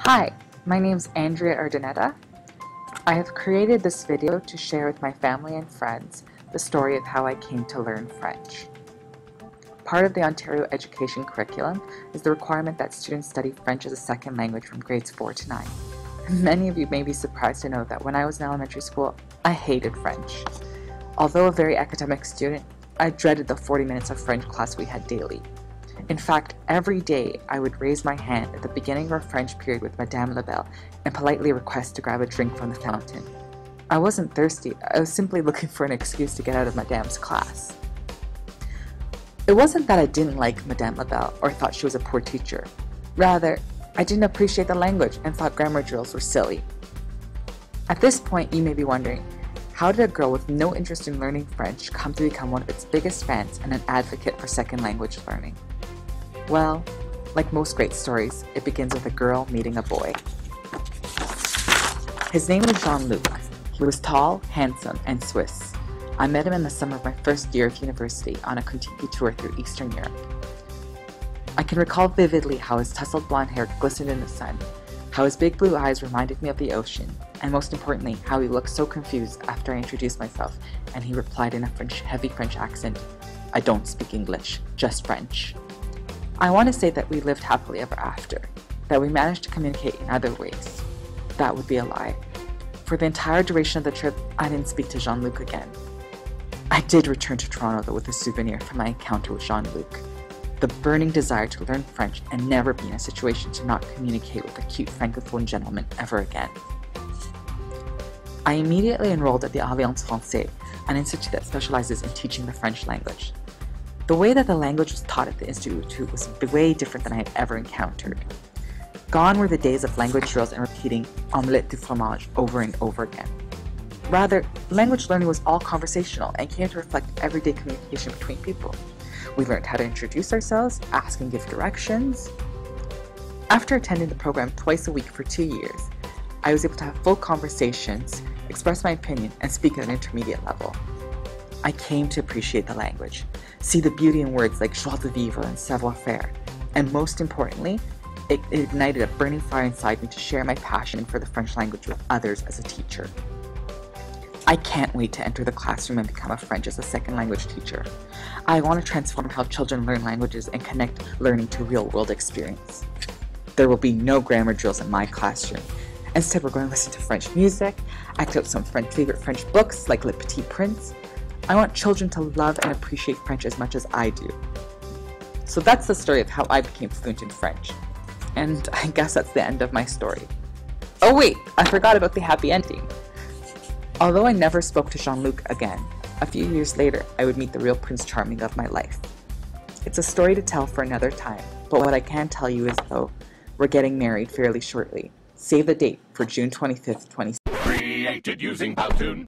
Hi, my name's Andrea Urdaneta. I have created this video to share with my family and friends the story of how I came to learn French. Part of the Ontario education curriculum is the requirement that students study French as a second language from grades 4 to 9. Many of you may be surprised to know that when I was in elementary school, I hated French. Although a very academic student, I dreaded the 40 minutes of French class we had daily. In fact, every day I would raise my hand at the beginning of our French period with Madame Lebel and politely request to grab a drink from the fountain. I wasn't thirsty, I was simply looking for an excuse to get out of Madame's class. It wasn't that I didn't like Madame Lebel or thought she was a poor teacher. Rather, I didn't appreciate the language and thought grammar drills were silly. At this point, you may be wondering, how did a girl with no interest in learning French come to become one of its biggest fans and an advocate for second language learning? Well, like most great stories, it begins with a girl meeting a boy. His name was Jean-Luc. He was tall, handsome, and Swiss. I met him in the summer of my first year of university on a continue tour through Eastern Europe. I can recall vividly how his tousled blonde hair glistened in the sun, how his big blue eyes reminded me of the ocean, and most importantly, how he looked so confused after I introduced myself and he replied in a heavy French accent, "I don't speak English, just French." I want to say that we lived happily ever after, that we managed to communicate in other ways. That would be a lie. For the entire duration of the trip, I didn't speak to Jean-Luc again. I did return to Toronto though with a souvenir from my encounter with Jean-Luc. The burning desire to learn French and never be in a situation to not communicate with a cute francophone gentleman ever again. I immediately enrolled at the Alliance Française, an institute that specializes in teaching the French language. The way that the language was taught at the institute was way different than I had ever encountered. Gone were the days of language drills and repeating omelette du fromage over and over again. Rather, language learning was all conversational and came to reflect everyday communication between people. We learned how to introduce ourselves, ask and give directions. After attending the program twice a week for 2 years, I was able to have full conversations, express my opinion, and speak at an intermediate level. I came to appreciate the language, see the beauty in words like joie de vivre and savoir-faire, and most importantly, it ignited a burning fire inside me to share my passion for the French language with others as a teacher. I can't wait to enter the classroom and become a French as a second language teacher. I want to transform how children learn languages and connect learning to real-world experience. There will be no grammar drills in my classroom. Instead, we're going to listen to French music, act out some favorite French books like Le Petit Prince. I want children to love and appreciate French as much as I do. So that's the story of how I became fluent in French. And I guess that's the end of my story. Oh wait, I forgot about the happy ending. Although I never spoke to Jean-Luc again, a few years later I would meet the real Prince Charming of my life. It's a story to tell for another time, but what I can tell you is though, we're getting married fairly shortly. Save the date for June 25th, 2016. Created using Powtoon.